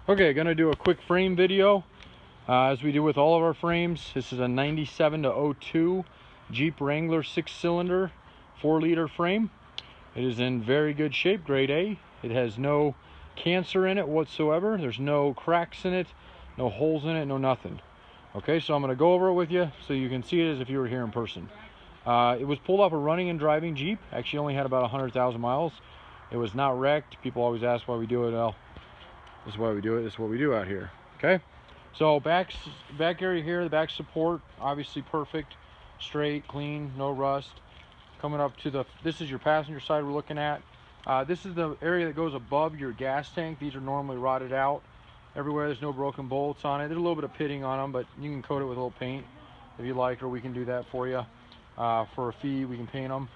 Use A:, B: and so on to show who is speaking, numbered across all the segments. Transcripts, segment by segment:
A: Okay, gonna do a quick frame video as we do with all of our frames. This is a 97 to 02 Jeep Wrangler 6-cylinder 4-liter frame. It is in very good shape, grade A. It has no cancer in it whatsoever. There's no cracks in it, no holes in it, no nothing. Okay, so I'm gonna go over it with you so you can see it as if you were here in person. It was pulled off a running and driving Jeep. Actually only had about 100,000 miles. It was not wrecked. People always ask why we do it. Well, this is why we do it. This is what we do out here. Okay, so back area here, the back support obviously perfect, straight, clean, no rust. Coming up to the, this is your passenger side we're looking at. This is the area that goes above your gas tank. These are normally rotted out everywhere. There's no broken bolts on it. There's a little bit of pitting on them, but you can coat it with a little paint if you like, or we can do that for you for a fee. We can paint them.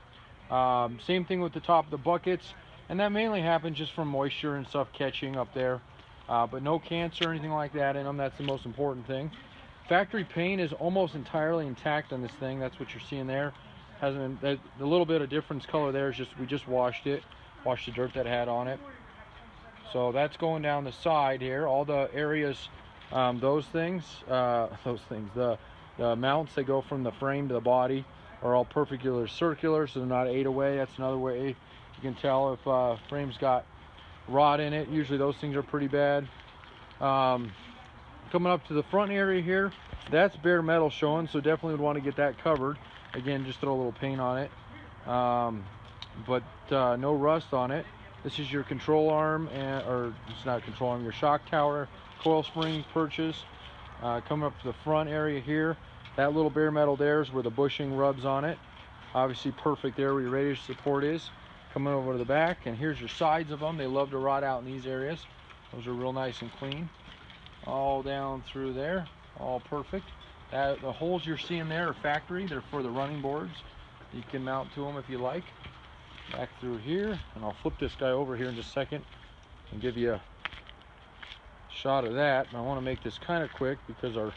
A: Same thing with the top of the buckets, and that mainly happens just from moisture and stuff catching up there. But no cancer or anything like that in them. That's the most important thing. Factory paint is almost entirely intact on this thing. That's what you're seeing there. Hasn't been, the little bit of difference color there is just we just washed it, washed the dirt that had on it. So that's going down the side here. All the areas, those the mounts that go from the frame to the body are all perfectly circular, so they're not ate away. That's another way you can tell if frame's got rot in it. Usually those things are pretty bad. Coming up to the front area here, that's bare metal showing, so definitely would want to get that covered. Again, just throw a little paint on it, but no rust on it. This is your control arm, or it's not control arm, your shock tower coil spring purchase. Coming up to the front area here, that little bare metal there is where the bushing rubs on it. Obviously perfect there where your radiator support is. Coming over to the back, and here's your sides of them. They love to rot out in these areas. Those are real nice and clean. All down through there, all perfect. The holes you're seeing there are factory. They're for the running boards. You can mount to them if you like. Back through here, and I'll flip this guy over here in just a second and give you a shot of that. And I want to make this kind of quick because our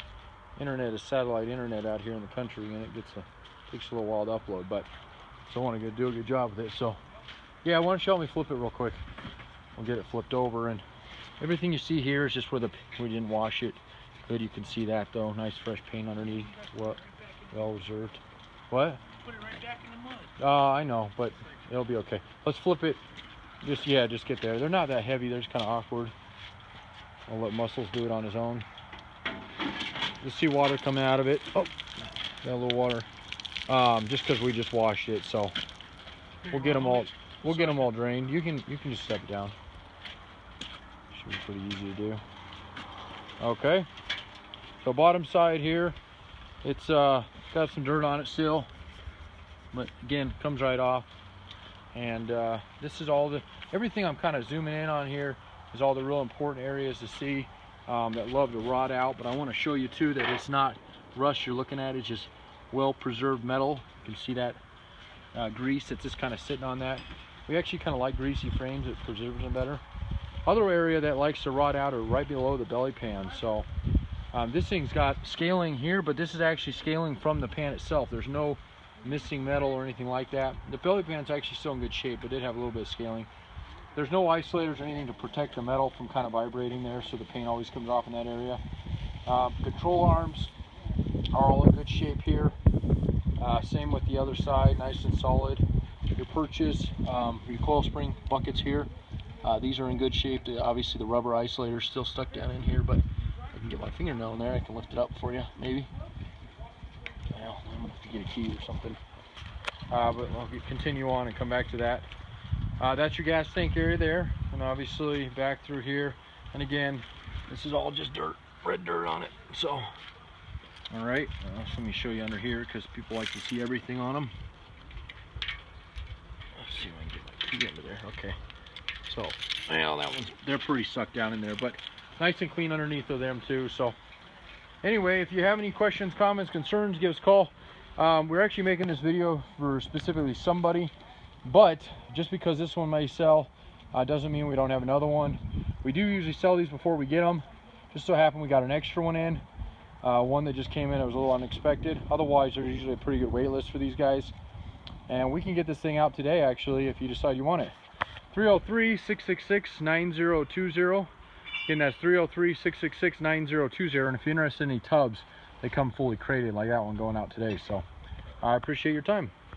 A: internet is satellite internet out here in the country, and it takes a little while to upload. But so I want to do a good job with it. So yeah, why don't you help me flip it real quick? We'll get it flipped over, and everything you see here is just where we didn't wash it. Good, you can see that though. Nice fresh paint underneath. What? Well reserved. What?
B: Put it right back in the mud.
A: I know, but it'll be okay. Let's flip it. Just get there. They're not that heavy. They're just kind of awkward. I'll let Muscles do it on his own. You'll see water coming out of it. Oh, got a little water. Just because we just washed it, so we'll get them all. We'll get them all drained. You can just step it down. Should be pretty easy to do. Okay. So bottom side here, it's got some dirt on it still, but again, comes right off. And this is all everything I'm kind of zooming in on here is all the real important areas to see that love to rot out. But I want to show you too that it's not rust you're looking at. It's just well preserved metal. You can see that grease that's just kind of sitting on that. We actually kind of like greasy frames. It preserves them better. Other area that likes to rot out are right below the belly pan. So this thing's got scaling here, but this is actually scaling from the pan itself. There's no missing metal or anything like that. The belly pan's actually still in good shape, but did have a little bit of scaling. There's no isolators or anything to protect the metal from kind of vibrating there, so the paint always comes off in that area. Control arms are all in good shape here. Same with the other side, nice and solid. Your perches, your coil spring buckets here, these are in good shape. Obviously the rubber isolator is still stuck down in here, but I can get my fingernail in there. I can lift it up for you, maybe. Well, I'm gonna have to get a key or something. But I'll continue on and come back to that. That's your gas tank area there, and obviously back through here. And again, this is all just dirt, red dirt on it. So, all right, let me show you under here because people like to see everything on them. Let's see if I can get my key under there. Okay. So, well, they're pretty sucked down in there, but nice and clean underneath of them too. So, anyway, if you have any questions, comments, concerns, give us a call. We're actually making this video for specifically somebody, but just because this one may sell doesn't mean we don't have another one. We do usually sell these before we get them. Just so happened we got an extra one in, one that just came in. It was a little unexpected. Otherwise, there's usually a pretty good wait list for these guys, and we can get this thing out today actually if you decide you want it. 303-666-9020. Again, that's 303-666-9020. And if you're interested in any tubs, they come fully crated like that one going out today. So I appreciate your time.